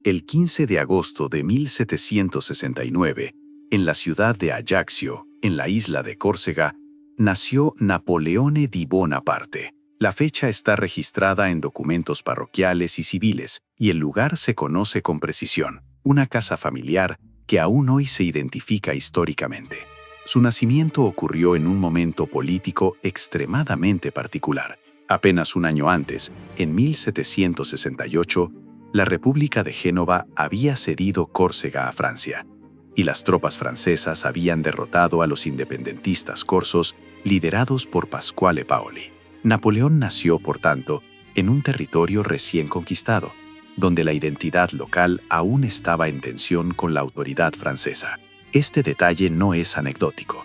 El 15 de agosto de 1769, en la ciudad de Ajaccio, en la isla de Córcega, nació Napoleone di Bonaparte. La fecha está registrada en documentos parroquiales y civiles, y el lugar se conoce con precisión, una casa familiar que aún hoy se identifica históricamente. Su nacimiento ocurrió en un momento político extremadamente particular. Apenas un año antes, en 1768, la República de Génova había cedido Córcega a Francia, y las tropas francesas habían derrotado a los independentistas corsos liderados por Pasquale Paoli. Napoleón nació, por tanto, en un territorio recién conquistado, donde la identidad local aún estaba en tensión con la autoridad francesa. Este detalle no es anecdótico.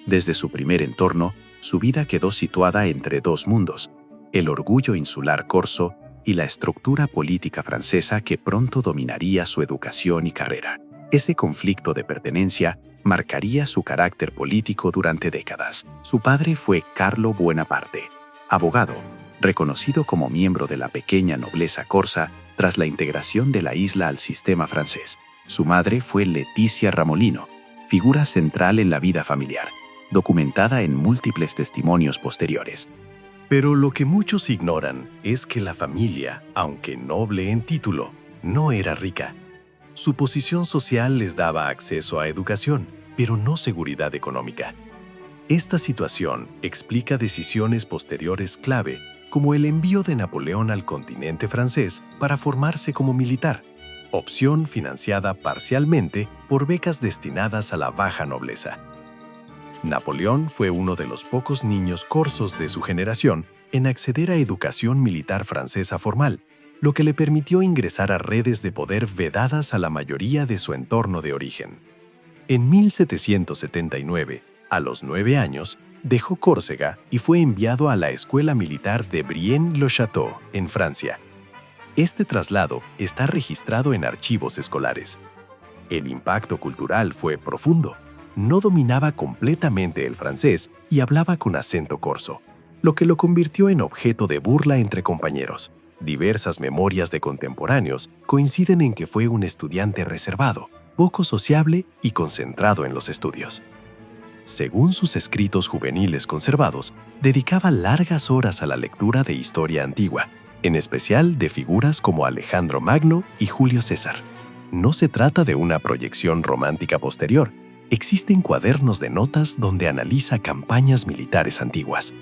Desde su primer entorno, su vida quedó situada entre dos mundos: el orgullo insular corso y la estructura política francesa que pronto dominaría su educación y carrera. Ese conflicto de pertenencia marcaría su carácter político durante décadas. Su padre fue Carlo Buonaparte, abogado, reconocido como miembro de la pequeña nobleza corsa tras la integración de la isla al sistema francés. Su madre fue Leticia Ramolino, figura central en la vida familiar, documentada en múltiples testimonios posteriores. Pero lo que muchos ignoran es que la familia, aunque noble en título, no era rica. Su posición social les daba acceso a educación, pero no seguridad económica. Esta situación explica decisiones posteriores clave, como el envío de Napoleón al continente francés para formarse como militar, opción financiada parcialmente por becas destinadas a la baja nobleza. Napoleón fue uno de los pocos niños corsos de su generación en acceder a educación militar francesa formal, lo que le permitió ingresar a redes de poder vedadas a la mayoría de su entorno de origen. En 1779, a los 9 años, dejó Córcega y fue enviado a la Escuela Militar de Brienne-le-Château, en Francia. Este traslado está registrado en archivos escolares. El impacto cultural fue profundo. No dominaba completamente el francés y hablaba con acento corso, lo que lo convirtió en objeto de burla entre compañeros. Diversas memorias de contemporáneos coinciden en que fue un estudiante reservado, poco sociable y concentrado en los estudios. Según sus escritos juveniles conservados, dedicaba largas horas a la lectura de historia antigua, en especial de figuras como Alejandro Magno y Julio César. No se trata de una proyección romántica posterior. Existen cuadernos de notas donde analiza campañas militares antiguas.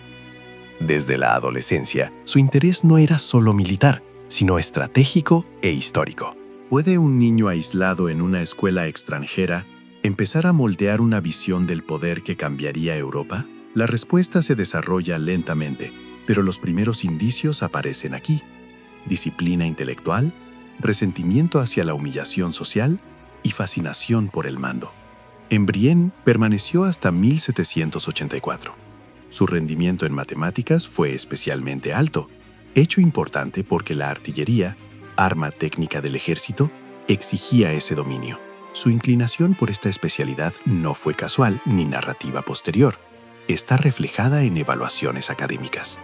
Desde la adolescencia, su interés no era solo militar, sino estratégico e histórico. ¿Puede un niño aislado en una escuela extranjera empezar a moldear una visión del poder que cambiaría Europa? La respuesta se desarrolla lentamente, pero los primeros indicios aparecen aquí: disciplina intelectual, resentimiento hacia la humillación social y fascinación por el mando. En Brienne permaneció hasta 1784. Su rendimiento en matemáticas fue especialmente alto, hecho importante porque la artillería, arma técnica del ejército, exigía ese dominio. Su inclinación por esta especialidad no fue casual ni narrativa posterior. Está reflejada en evaluaciones académicas.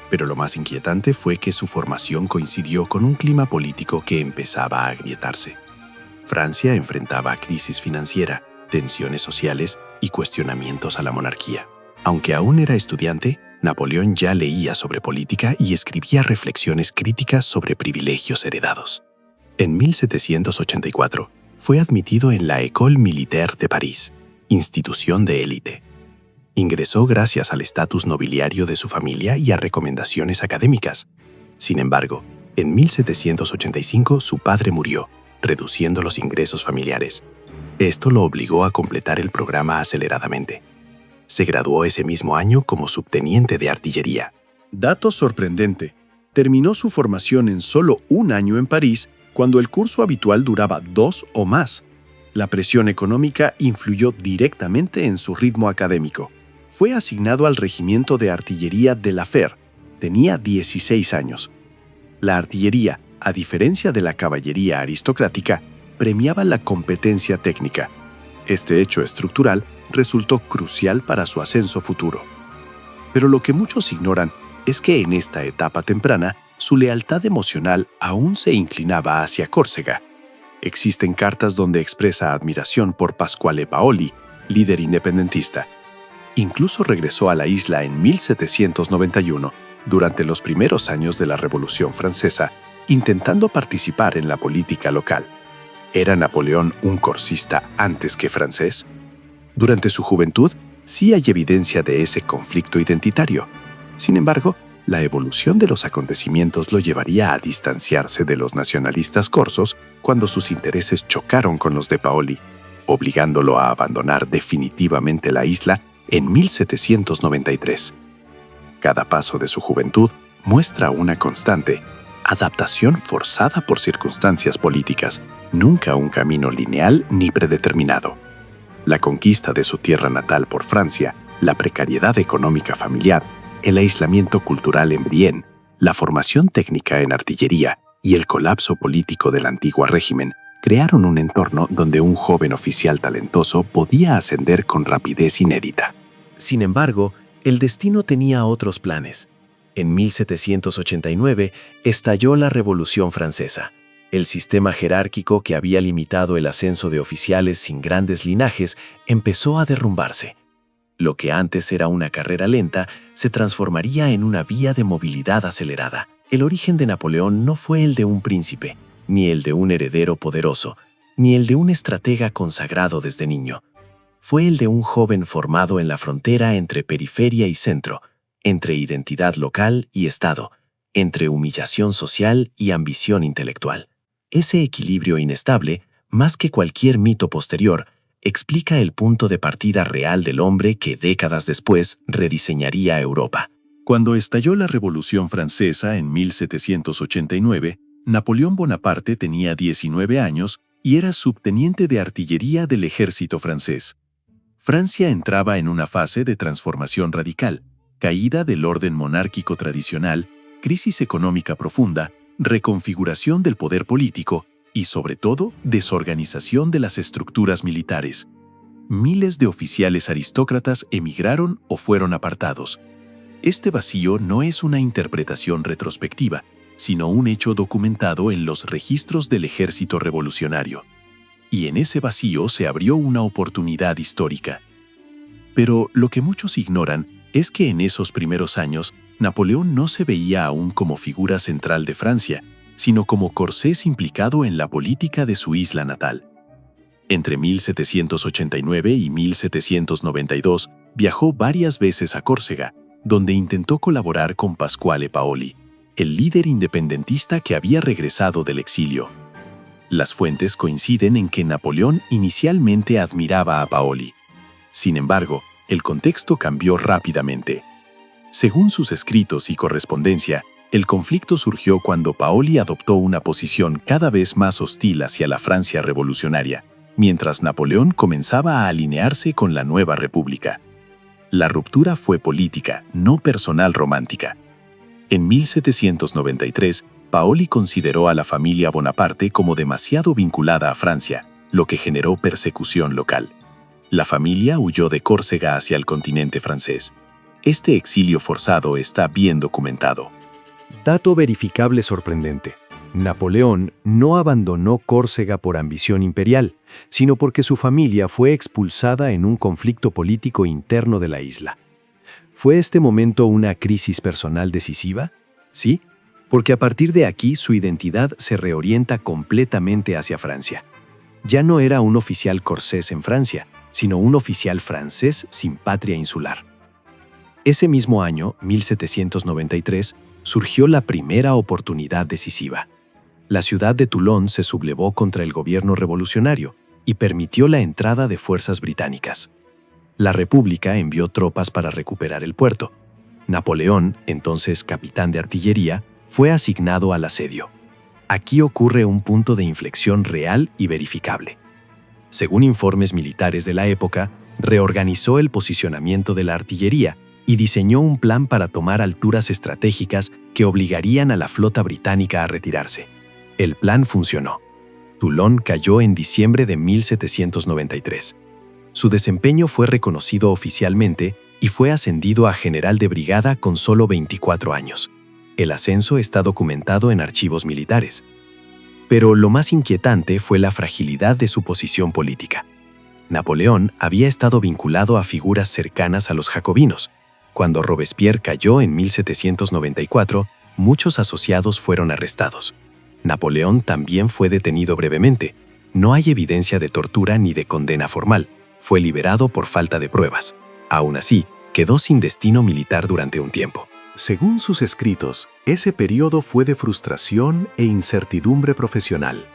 Pero lo más inquietante fue que su formación coincidió con un clima político que empezaba a agrietarse. Francia enfrentaba crisis financiera, tensiones sociales y cuestionamientos a la monarquía. Aunque aún era estudiante, Napoleón ya leía sobre política y escribía reflexiones críticas sobre privilegios heredados. En 1784, fue admitido en la École Militaire de París, institución de élite. Ingresó gracias al estatus nobiliario de su familia y a recomendaciones académicas. Sin embargo, en 1785 su padre murió, reduciendo los ingresos familiares. Esto lo obligó a completar el programa aceleradamente. Se graduó ese mismo año como subteniente de artillería. Dato sorprendente: terminó su formación en solo un año en París, cuando el curso habitual duraba 2 o más. La presión económica influyó directamente en su ritmo académico. Fue asignado al regimiento de artillería de la Fère. Tenía 16 años. La artillería, a diferencia de la caballería aristocrática, premiaba la competencia técnica. Este hecho estructural resultó crucial para su ascenso futuro. Pero lo que muchos ignoran es que en esta etapa temprana, su lealtad emocional aún se inclinaba hacia Córcega. Existen cartas donde expresa admiración por Pasquale Paoli, líder independentista. Incluso regresó a la isla en 1791, durante los primeros años de la Revolución Francesa, intentando participar en la política local. ¿Era Napoleón un corsista antes que francés? Durante su juventud, sí hay evidencia de ese conflicto identitario. Sin embargo, la evolución de los acontecimientos lo llevaría a distanciarse de los nacionalistas corsos cuando sus intereses chocaron con los de Paoli, obligándolo a abandonar definitivamente la isla en 1793. Cada paso de su juventud muestra una constante adaptación forzada por circunstancias políticas, nunca un camino lineal ni predeterminado. La conquista de su tierra natal por Francia, la precariedad económica familiar, el aislamiento cultural en Brienne, la formación técnica en artillería y el colapso político del antiguo régimen crearon un entorno donde un joven oficial talentoso podía ascender con rapidez inédita. Sin embargo, el destino tenía otros planes. En 1789 estalló la Revolución Francesa. El sistema jerárquico que había limitado el ascenso de oficiales sin grandes linajes empezó a derrumbarse. Lo que antes era una carrera lenta se transformaría en una vía de movilidad acelerada. El origen de Napoleón no fue el de un príncipe, ni el de un heredero poderoso, ni el de un estratega consagrado desde niño. Fue el de un joven formado en la frontera entre periferia y centro, entre identidad local y Estado, entre humillación social y ambición intelectual. Ese equilibrio inestable, más que cualquier mito posterior, explica el punto de partida real del hombre que décadas después rediseñaría Europa. Cuando estalló la Revolución Francesa en 1789, Napoleón Bonaparte tenía 19 años y era subteniente de artillería del ejército francés. Francia entraba en una fase de transformación radical, caída del orden monárquico tradicional, crisis económica profunda, reconfiguración del poder político y, sobre todo, desorganización de las estructuras militares. Miles de oficiales aristócratas emigraron o fueron apartados. Este vacío no es una interpretación retrospectiva, sino un hecho documentado en los registros del ejército revolucionario. Y en ese vacío se abrió una oportunidad histórica. Pero lo que muchos ignoran es que en esos primeros años, Napoleón no se veía aún como figura central de Francia, sino como corsés implicado en la política de su isla natal. Entre 1789 y 1792 viajó varias veces a Córcega, donde intentó colaborar con Pasquale Paoli, el líder independentista que había regresado del exilio. Las fuentes coinciden en que Napoleón inicialmente admiraba a Paoli. Sin embargo, el contexto cambió rápidamente. Según sus escritos y correspondencia, el conflicto surgió cuando Paoli adoptó una posición cada vez más hostil hacia la Francia revolucionaria, mientras Napoleón comenzaba a alinearse con la nueva república. La ruptura fue política, no personal romántica. En 1793, Paoli consideró a la familia Bonaparte como demasiado vinculada a Francia, lo que generó persecución local. La familia huyó de Córcega hacia el continente francés. Este exilio forzado está bien documentado. Dato verificable sorprendente. Napoleón no abandonó Córcega por ambición imperial, sino porque su familia fue expulsada en un conflicto político interno de la isla. ¿Fue este momento una crisis personal decisiva? Sí, porque a partir de aquí su identidad se reorienta completamente hacia Francia. Ya no era un oficial corsés en Francia, sino un oficial francés sin patria insular. Ese mismo año, 1793, surgió la primera oportunidad decisiva. La ciudad de Toulon se sublevó contra el gobierno revolucionario y permitió la entrada de fuerzas británicas. La República envió tropas para recuperar el puerto. Napoleón, entonces capitán de artillería, fue asignado al asedio. Aquí ocurre un punto de inflexión real y verificable. Según informes militares de la época, reorganizó el posicionamiento de la artillería y diseñó un plan para tomar alturas estratégicas que obligarían a la flota británica a retirarse. El plan funcionó. Toulon cayó en diciembre de 1793. Su desempeño fue reconocido oficialmente y fue ascendido a general de brigada con solo 24 años. El ascenso está documentado en archivos militares. Pero lo más inquietante fue la fragilidad de su posición política. Napoleón había estado vinculado a figuras cercanas a los jacobinos. Cuando Robespierre cayó en 1794, muchos asociados fueron arrestados. Napoleón también fue detenido brevemente. No hay evidencia de tortura ni de condena formal. Fue liberado por falta de pruebas. Aún así, quedó sin destino militar durante un tiempo. Según sus escritos, ese periodo fue de frustración e incertidumbre profesional.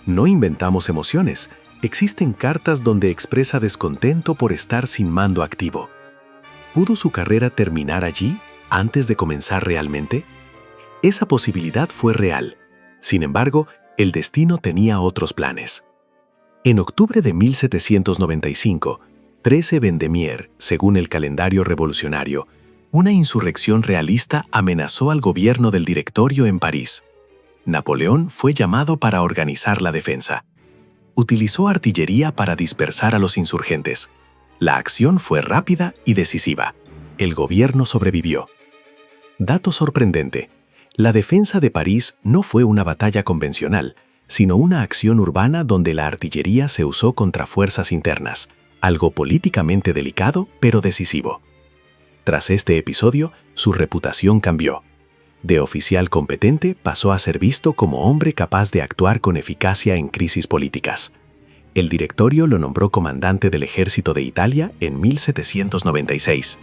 No inventamos emociones. Existen cartas donde expresa descontento por estar sin mando activo. ¿Pudo su carrera terminar allí, antes de comenzar realmente? Esa posibilidad fue real. Sin embargo, el destino tenía otros planes. En octubre de 1795, 13 Vendemiaire, según el calendario revolucionario, una insurrección realista amenazó al gobierno del Directorio en París. Napoleón fue llamado para organizar la defensa. Utilizó artillería para dispersar a los insurgentes. La acción fue rápida y decisiva. El gobierno sobrevivió. Dato sorprendente: la defensa de París no fue una batalla convencional, sino una acción urbana donde la artillería se usó contra fuerzas internas, algo políticamente delicado pero decisivo. Tras este episodio, su reputación cambió. De oficial competente pasó a ser visto como hombre capaz de actuar con eficacia en crisis políticas. El Directorio lo nombró comandante del Ejército de Italia en 1796.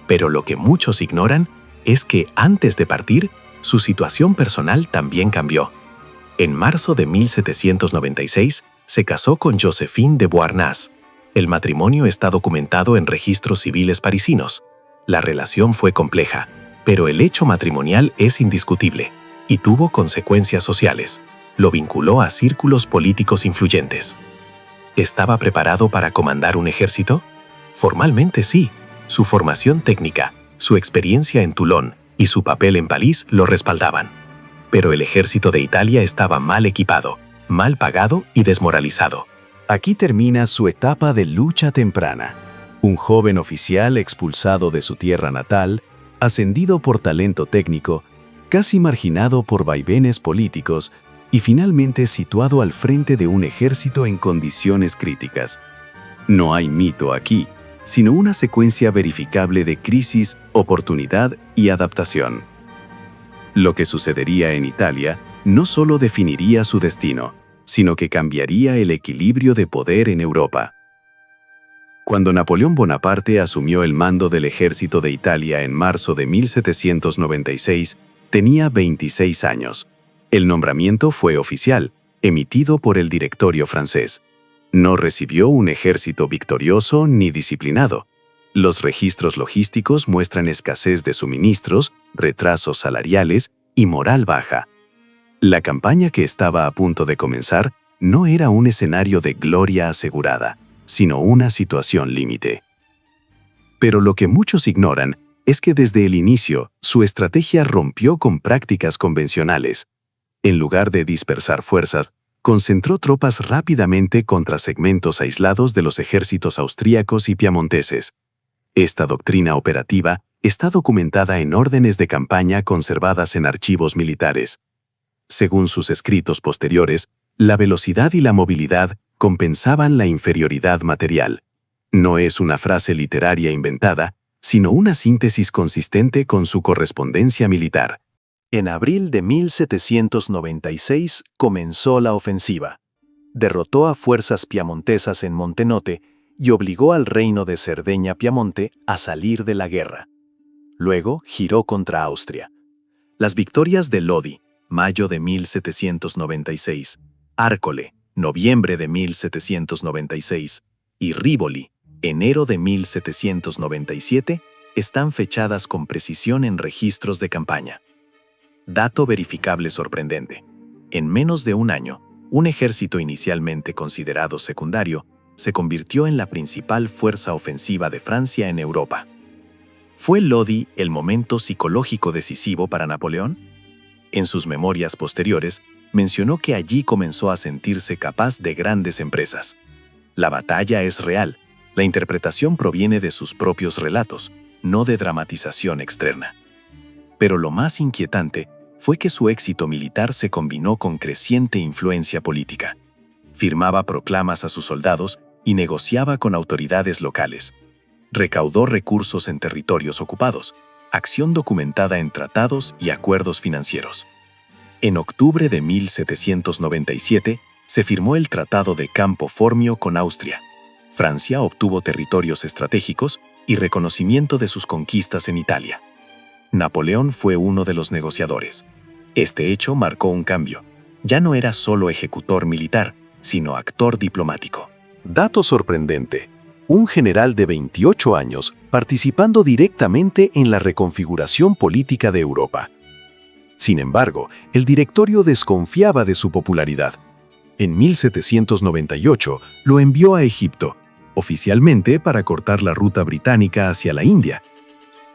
Pero lo que muchos ignoran es que antes de partir, su situación personal también cambió. En marzo de 1796 se casó con Joséphine de Beauharnais. El matrimonio está documentado en registros civiles parisinos. La relación fue compleja, pero el hecho matrimonial es indiscutible y tuvo consecuencias sociales. Lo vinculó a círculos políticos influyentes. ¿Estaba preparado para comandar un ejército? Formalmente sí. Su formación técnica, su experiencia en Toulon y su papel en París lo respaldaban. Pero el ejército de Italia estaba mal equipado, mal pagado y desmoralizado. Aquí termina su etapa de lucha temprana. Un joven oficial expulsado de su tierra natal, ascendido por talento técnico, casi marginado por vaivenes políticos y finalmente situado al frente de un ejército en condiciones críticas. No hay mito aquí, sino una secuencia verificable de crisis, oportunidad y adaptación. Lo que sucedería en Italia no solo definiría su destino, sino que cambiaría el equilibrio de poder en Europa. Cuando Napoleón Bonaparte asumió el mando del ejército de Italia en marzo de 1796, tenía 26 años. El nombramiento fue oficial, emitido por el Directorio francés. No recibió un ejército victorioso ni disciplinado. Los registros logísticos muestran escasez de suministros, retrasos salariales y moral baja. La campaña que estaba a punto de comenzar no era un escenario de gloria asegurada, sino una situación límite. Pero lo que muchos ignoran es que desde el inicio su estrategia rompió con prácticas convencionales. En lugar de dispersar fuerzas, concentró tropas rápidamente contra segmentos aislados de los ejércitos austríacos y piamonteses. Esta doctrina operativa está documentada en órdenes de campaña conservadas en archivos militares. Según sus escritos posteriores, la velocidad y la movilidad compensaban la inferioridad material. No es una frase literaria inventada, sino una síntesis consistente con su correspondencia militar. En abril de 1796 comenzó la ofensiva. Derrotó a fuerzas piamontesas en Montenotte y obligó al reino de Cerdeña-Piamonte a salir de la guerra. Luego giró contra Austria. Las victorias de Lodi, mayo de 1796, Arcole, noviembre de 1796, y Rivoli, enero de 1797, están fechadas con precisión en registros de campaña. Dato verificable sorprendente. En menos de un año, un ejército inicialmente considerado secundario se convirtió en la principal fuerza ofensiva de Francia en Europa. ¿Fue Lodi el momento psicológico decisivo para Napoleón? En sus memorias posteriores, mencionó que allí comenzó a sentirse capaz de grandes empresas. La batalla es real. La interpretación proviene de sus propios relatos, no de dramatización externa. Pero lo más inquietante fue que su éxito militar se combinó con creciente influencia política. Firmaba proclamas a sus soldados y negociaba con autoridades locales. Recaudó recursos en territorios ocupados, acción documentada en tratados y acuerdos financieros. En octubre de 1797 se firmó el Tratado de Campo Formio con Austria. Francia obtuvo territorios estratégicos y reconocimiento de sus conquistas en Italia. Napoleón fue uno de los negociadores. Este hecho marcó un cambio. Ya no era solo ejecutor militar, sino actor diplomático. Dato sorprendente. Un general de 28 años participando directamente en la reconfiguración política de Europa. Sin embargo, el directorio desconfiaba de su popularidad. En 1798 lo envió a Egipto, oficialmente para cortar la ruta británica hacia la India.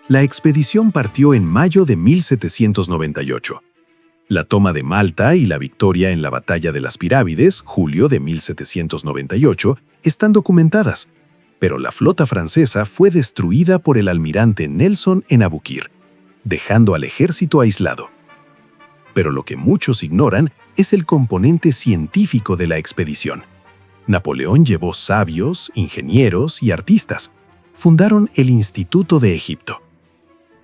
La expedición partió en mayo de 1798. La toma de Malta y la victoria en la Batalla de las Pirámides, julio de 1798, están documentadas, pero la flota francesa fue destruida por el almirante Nelson en Abukir, dejando al ejército aislado. Pero lo que muchos ignoran es el componente científico de la expedición. Napoleón llevó sabios, ingenieros y artistas. Fundaron el Instituto de Egipto.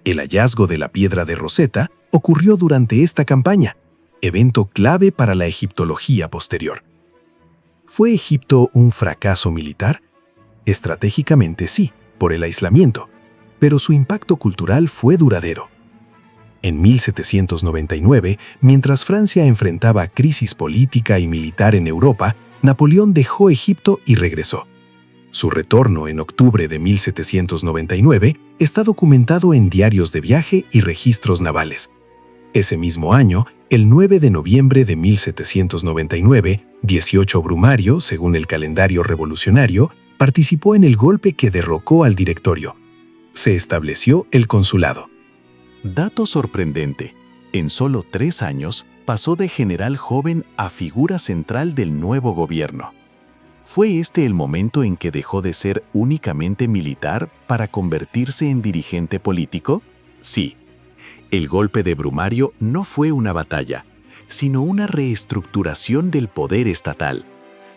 El hallazgo de la piedra de Rosetta ocurrió durante esta campaña, evento clave para la egiptología posterior. ¿Fue Egipto un fracaso militar? Estratégicamente sí, por el aislamiento, pero su impacto cultural fue duradero. En 1799, mientras Francia enfrentaba crisis política y militar en Europa, Napoleón dejó Egipto y regresó. Su retorno en octubre de 1799 está documentado en diarios de viaje y registros navales. Ese mismo año, el 9 de noviembre de 1799, 18 Brumario, según el calendario revolucionario, participó en el golpe que derrocó al directorio. Se estableció el consulado. Dato sorprendente. En solo 3 años, pasó de general joven a figura central del nuevo gobierno. ¿Fue este el momento en que dejó de ser únicamente militar para convertirse en dirigente político? Sí. El golpe de Brumario no fue una batalla, sino una reestructuración del poder estatal.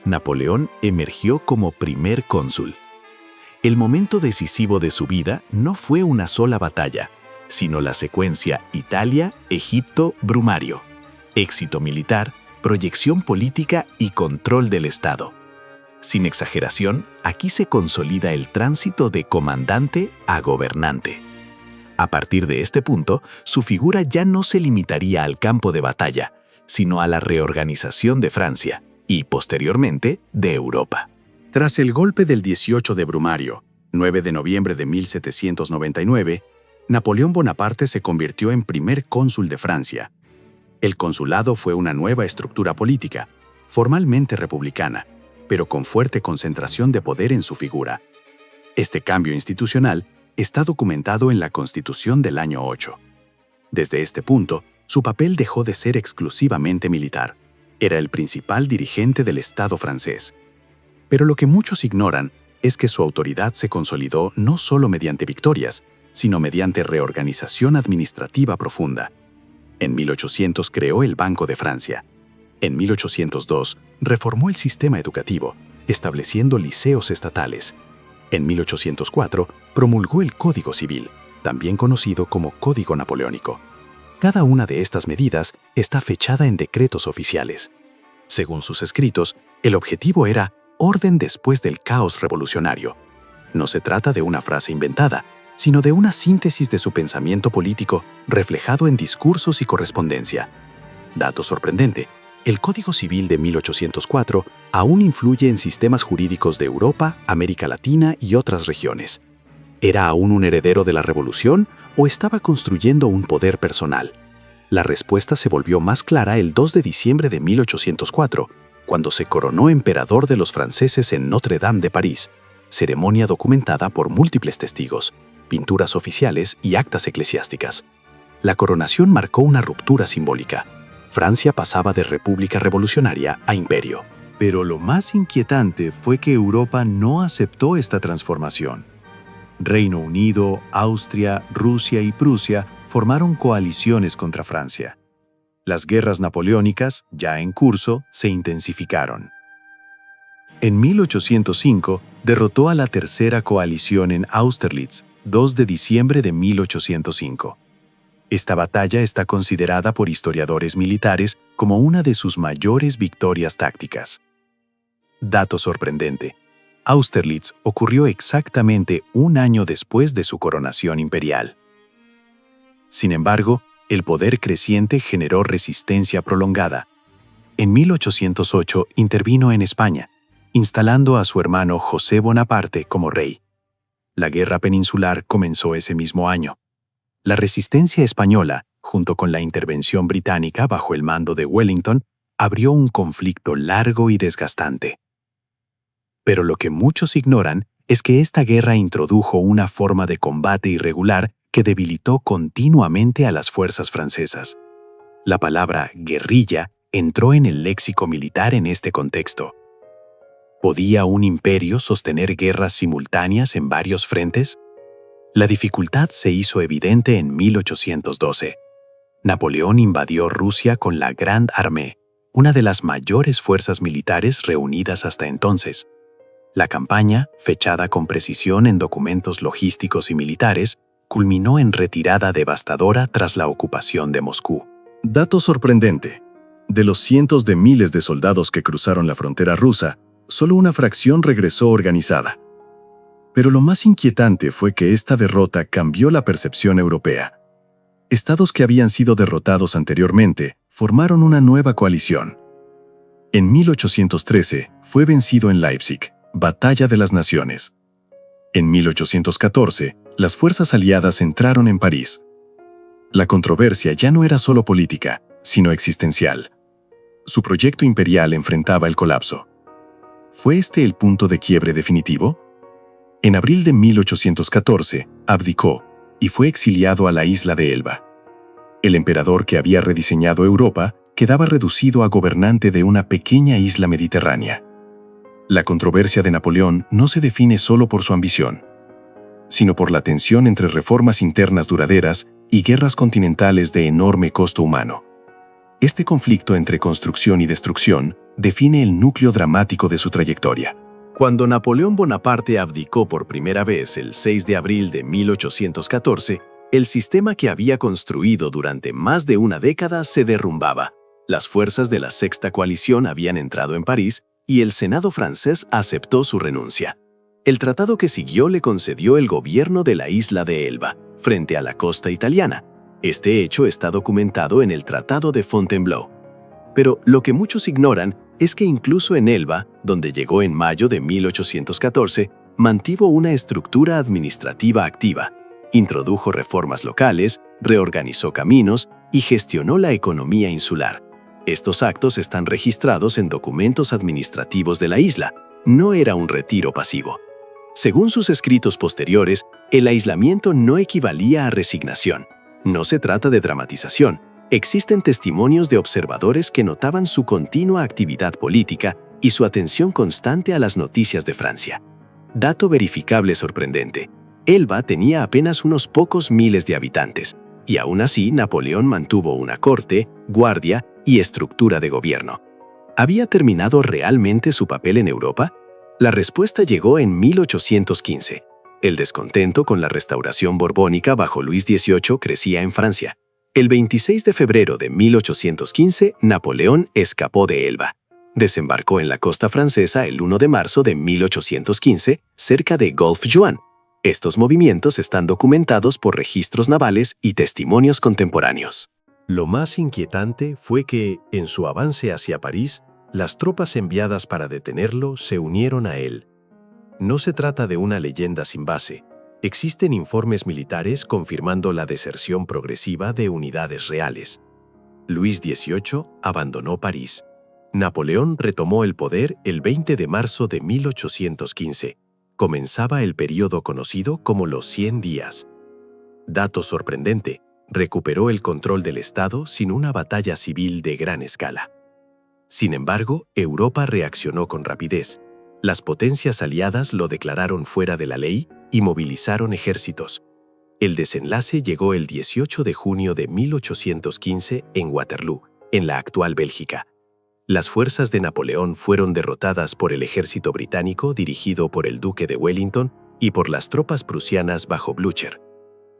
Napoleón emergió como primer cónsul. El momento decisivo de su vida no fue una sola batalla, sino la secuencia Italia, Egipto, Brumario. Éxito militar, proyección política y control del Estado. Sin exageración, aquí se consolida el tránsito de comandante a gobernante. A partir de este punto, su figura ya no se limitaría al campo de batalla, sino a la reorganización de Francia y, posteriormente, de Europa. Tras el golpe del 18 de Brumario, 9 de noviembre de 1799, Napoleón Bonaparte se convirtió en primer cónsul de Francia. El consulado fue una nueva estructura política, formalmente republicana, pero con fuerte concentración de poder en su figura. Este cambio institucional está documentado en la Constitución del año 8. Desde este punto, su papel dejó de ser exclusivamente militar. Era el principal dirigente del Estado francés. Pero lo que muchos ignoran es que su autoridad se consolidó no solo mediante victorias, sino mediante reorganización administrativa profunda. En 1800 creó el Banco de Francia. En 1802 reformó el sistema educativo, estableciendo liceos estatales. En 1804 promulgó el Código Civil, también conocido como Código Napoleónico. Cada una de estas medidas está fechada en decretos oficiales. Según sus escritos, el objetivo era orden después del caos revolucionario. No se trata de una frase inventada, sino de una síntesis de su pensamiento político reflejado en discursos y correspondencia. Dato sorprendente, el Código Civil de 1804 aún influye en sistemas jurídicos de Europa, América Latina y otras regiones. ¿Era aún un heredero de la Revolución o estaba construyendo un poder personal? La respuesta se volvió más clara el 2 de diciembre de 1804, cuando se coronó emperador de los franceses en Notre-Dame de París, ceremonia documentada por múltiples testigos, pinturas oficiales y actas eclesiásticas. La coronación marcó una ruptura simbólica. Francia pasaba de república revolucionaria a imperio. Pero lo más inquietante fue que Europa no aceptó esta transformación. Reino Unido, Austria, Rusia y Prusia formaron coaliciones contra Francia. Las guerras napoleónicas, ya en curso, se intensificaron. En 1805, derrotó a la Tercera Coalición en Austerlitz, 2 de diciembre de 1805. Esta batalla está considerada por historiadores militares como una de sus mayores victorias tácticas. Dato sorprendente: Austerlitz ocurrió exactamente un año después de su coronación imperial. Sin embargo, el poder creciente generó resistencia prolongada. En 1808 intervino en España, instalando a su hermano José Bonaparte como rey. La guerra peninsular comenzó ese mismo año. La resistencia española, junto con la intervención británica bajo el mando de Wellington, abrió un conflicto largo y desgastante. Pero lo que muchos ignoran es que esta guerra introdujo una forma de combate irregular que debilitó continuamente a las fuerzas francesas. La palabra guerrilla entró en el léxico militar en este contexto. ¿Podía un imperio sostener guerras simultáneas en varios frentes? La dificultad se hizo evidente en 1812. Napoleón invadió Rusia con la Grande Armée, una de las mayores fuerzas militares reunidas hasta entonces. La campaña, fechada con precisión en documentos logísticos y militares, culminó en retirada devastadora tras la ocupación de Moscú. Dato sorprendente: de los cientos de miles de soldados que cruzaron la frontera rusa, solo una fracción regresó organizada. Pero lo más inquietante fue que esta derrota cambió la percepción europea. Estados que habían sido derrotados anteriormente formaron una nueva coalición. En 1813 fue vencido en Leipzig, Batalla de las Naciones. En 1814, las fuerzas aliadas entraron en París. La controversia ya no era solo política, sino existencial. Su proyecto imperial enfrentaba el colapso. ¿Fue este el punto de quiebre definitivo? En abril de 1814, abdicó y fue exiliado a la isla de Elba. El emperador que había rediseñado Europa quedaba reducido a gobernante de una pequeña isla mediterránea. La controversia de Napoleón no se define solo por su ambición, sino por la tensión entre reformas internas duraderas y guerras continentales de enorme costo humano. Este conflicto entre construcción y destrucción define el núcleo dramático de su trayectoria. Cuando Napoleón Bonaparte abdicó por primera vez el 6 de abril de 1814, el sistema que había construido durante más de una década se derrumbaba. Las fuerzas de la Sexta Coalición habían entrado en París y el Senado francés aceptó su renuncia. El tratado que siguió le concedió el gobierno de la isla de Elba, frente a la costa italiana. Este hecho está documentado en el Tratado de Fontainebleau. Pero lo que muchos ignoran es que incluso en Elba, donde llegó en mayo de 1814, mantuvo una estructura administrativa activa, introdujo reformas locales, reorganizó caminos y gestionó la economía insular. Estos actos están registrados en documentos administrativos de la isla. No era un retiro pasivo. Según sus escritos posteriores, el aislamiento no equivalía a resignación. No se trata de dramatización. Existen testimonios de observadores que notaban su continua actividad política y su atención constante a las noticias de Francia. Dato verificable sorprendente: Elba tenía apenas unos pocos miles de habitantes, y aún así Napoleón mantuvo una corte, guardia y estructura de gobierno. ¿Había terminado realmente su papel en Europa? La respuesta llegó en 1815. El descontento con la restauración borbónica bajo Luis XVIII crecía en Francia. El 26 de febrero de 1815, Napoleón escapó de Elba. Desembarcó en la costa francesa el 1 de marzo de 1815, cerca de Golfe-Juan. Estos movimientos están documentados por registros navales y testimonios contemporáneos. Lo más inquietante fue que, en su avance hacia París, las tropas enviadas para detenerlo se unieron a él. No se trata de una leyenda sin base. Existen informes militares confirmando la deserción progresiva de unidades reales. Luis XVIII abandonó París. Napoleón retomó el poder el 20 de marzo de 1815. Comenzaba el período conocido como los 100 días. Dato sorprendente: recuperó el control del Estado sin una batalla civil de gran escala. Sin embargo, Europa reaccionó con rapidez. Las potencias aliadas lo declararon fuera de la ley y movilizaron ejércitos. El desenlace llegó el 18 de junio de 1815 en Waterloo, en la actual Bélgica. Las fuerzas de Napoleón fueron derrotadas por el ejército británico dirigido por el duque de Wellington y por las tropas prusianas bajo Blücher.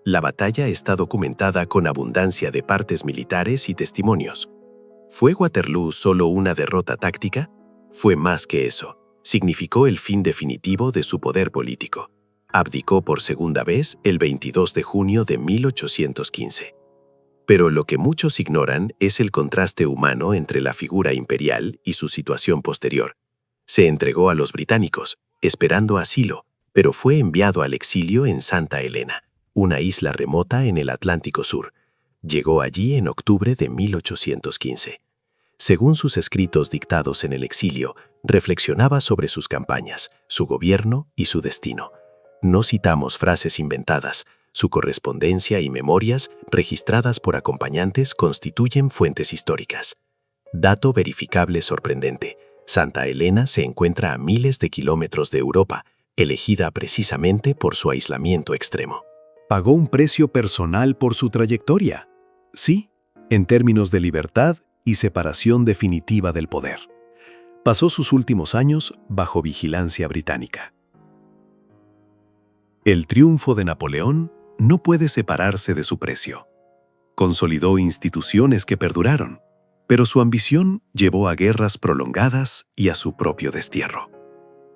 La batalla está documentada con abundancia de partes militares y testimonios. ¿Fue Waterloo solo una derrota táctica? Fue más que eso. Significó el fin definitivo de su poder político. Abdicó por segunda vez el 22 de junio de 1815. Pero lo que muchos ignoran es el contraste humano entre la figura imperial y su situación posterior. Se entregó a los británicos, esperando asilo, pero fue enviado al exilio en Santa Elena, una isla remota en el Atlántico Sur. Llegó allí en octubre de 1815. Según sus escritos dictados en el exilio, reflexionaba sobre sus campañas, su gobierno y su destino. No citamos frases inventadas. Su correspondencia y memorias, registradas por acompañantes, constituyen fuentes históricas. Dato verificable sorprendente. Santa Elena se encuentra a miles de kilómetros de Europa, elegida precisamente por su aislamiento extremo. ¿Pagó un precio personal por su trayectoria? Sí, en términos de libertad y separación definitiva del poder. Pasó sus últimos años bajo vigilancia británica. El triunfo de Napoleón no puede separarse de su precio. Consolidó instituciones que perduraron, pero su ambición llevó a guerras prolongadas y a su propio destierro.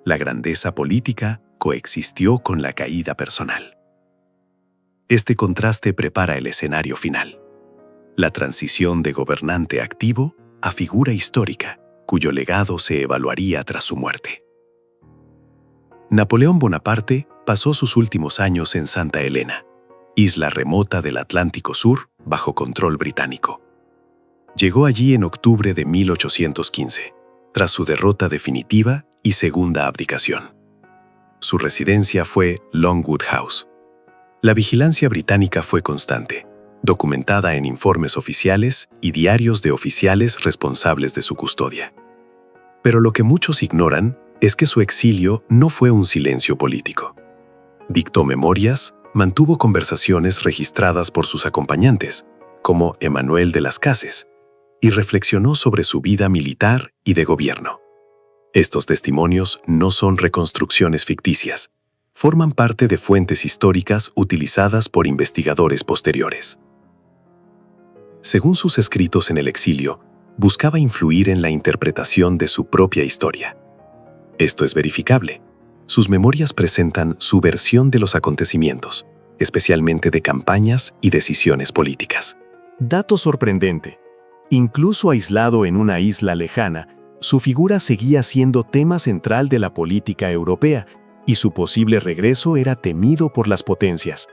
La grandeza política coexistió con la caída personal. Este contraste prepara el escenario final. La transición de gobernante activo a figura histórica, cuyo legado se evaluaría tras su muerte. Napoleón Bonaparte pasó sus últimos años en Santa Elena, isla remota del Atlántico Sur bajo control británico. Llegó allí en octubre de 1815, tras su derrota definitiva y segunda abdicación. Su residencia fue Longwood House. La vigilancia británica fue constante, documentada en informes oficiales y diarios de oficiales responsables de su custodia. Pero lo que muchos ignoran es que su exilio no fue un silencio político. Dictó memorias, mantuvo conversaciones registradas por sus acompañantes, como Emmanuel de las Cases, y reflexionó sobre su vida militar y de gobierno. Estos testimonios no son reconstrucciones ficticias, forman parte de fuentes históricas utilizadas por investigadores posteriores. Según sus escritos en el exilio, buscaba influir en la interpretación de su propia historia. Esto es verificable. Sus memorias presentan su versión de los acontecimientos, especialmente de campañas y decisiones políticas. Dato sorprendente. Incluso aislado en una isla lejana, su figura seguía siendo tema central de la política europea y su posible regreso era temido por las potencias.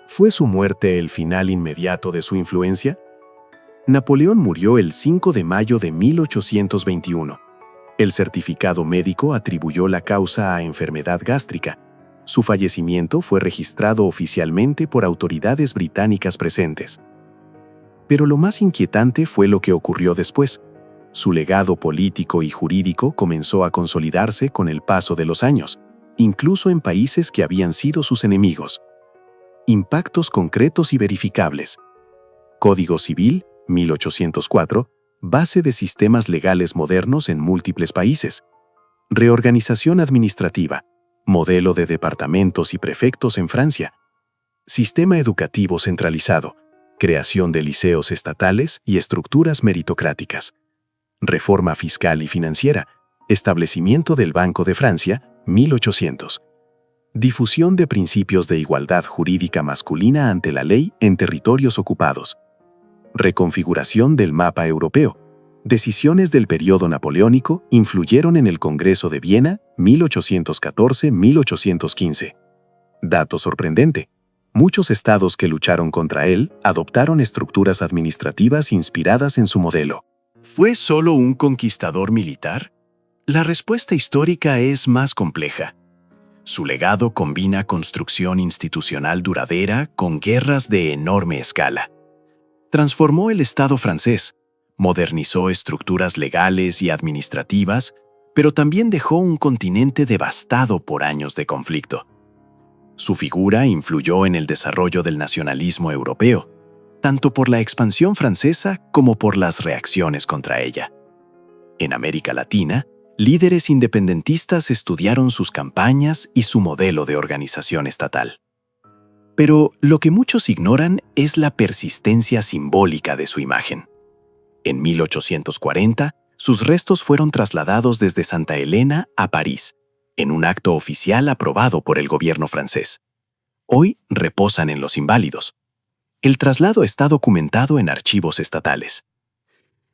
¿Fue su muerte el final inmediato de su influencia? Napoleón murió el 5 de mayo de 1821. El certificado médico atribuyó la causa a enfermedad gástrica. Su fallecimiento fue registrado oficialmente por autoridades británicas presentes. Pero lo más inquietante fue lo que ocurrió después. Su legado político y jurídico comenzó a consolidarse con el paso de los años, incluso en países que habían sido sus enemigos. Impactos concretos y verificables. Código Civil, 1804, base de sistemas legales modernos en múltiples países. Reorganización administrativa, modelo de departamentos y prefectos en Francia. Sistema educativo centralizado, creación de liceos estatales y estructuras meritocráticas. Reforma fiscal y financiera, establecimiento del Banco de Francia, 1800. Difusión de principios de igualdad jurídica masculina ante la ley en territorios ocupados. Reconfiguración del mapa europeo. Decisiones del período napoleónico influyeron en el Congreso de Viena, 1814-1815. Dato sorprendente. Muchos estados que lucharon contra él adoptaron estructuras administrativas inspiradas en su modelo. ¿Fue solo un conquistador militar? La respuesta histórica es más compleja. Su legado combina construcción institucional duradera con guerras de enorme escala. Transformó el Estado francés, modernizó estructuras legales y administrativas, pero también dejó un continente devastado por años de conflicto. Su figura influyó en el desarrollo del nacionalismo europeo. tanto por la expansión francesa como por las reacciones contra ella. En América Latina, líderes independentistas estudiaron sus campañas y su modelo de organización estatal. Pero lo que muchos ignoran es la persistencia simbólica de su imagen. En 1840, sus restos fueron trasladados desde Santa Elena a París, en un acto oficial aprobado por el gobierno francés. Hoy reposan en los Inválidos. El traslado está documentado en archivos estatales.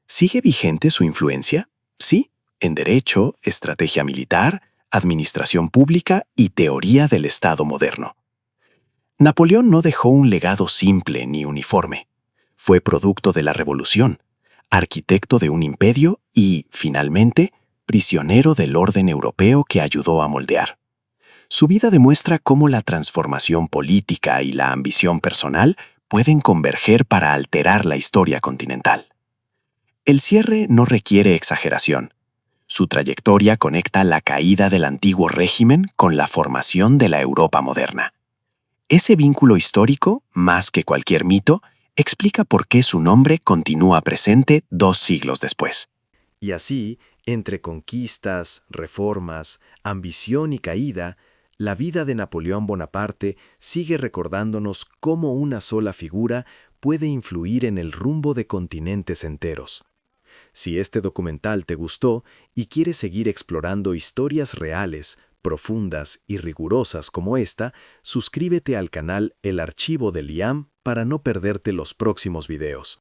¿Sigue vigente su influencia? Sí, en derecho, estrategia militar, administración pública y teoría del Estado moderno. Napoleón no dejó un legado simple ni uniforme. Fue producto de la Revolución, arquitecto de un imperio y, finalmente, prisionero del orden europeo que ayudó a moldear. Su vida demuestra cómo la transformación política y la ambición personal pueden converger para alterar la historia continental. El cierre no requiere exageración. Su trayectoria conecta la caída del antiguo régimen con la formación de la Europa moderna. Ese vínculo histórico, más que cualquier mito, explica por qué su nombre continúa presente 2 siglos después. Y así, entre conquistas, reformas, ambición y caída, la vida de Napoleón Bonaparte sigue recordándonos cómo una sola figura puede influir en el rumbo de continentes enteros. Si este documental te gustó y quieres seguir explorando historias reales, profundas y rigurosas como esta, suscríbete al canal El Archivo de Liam para no perderte los próximos videos.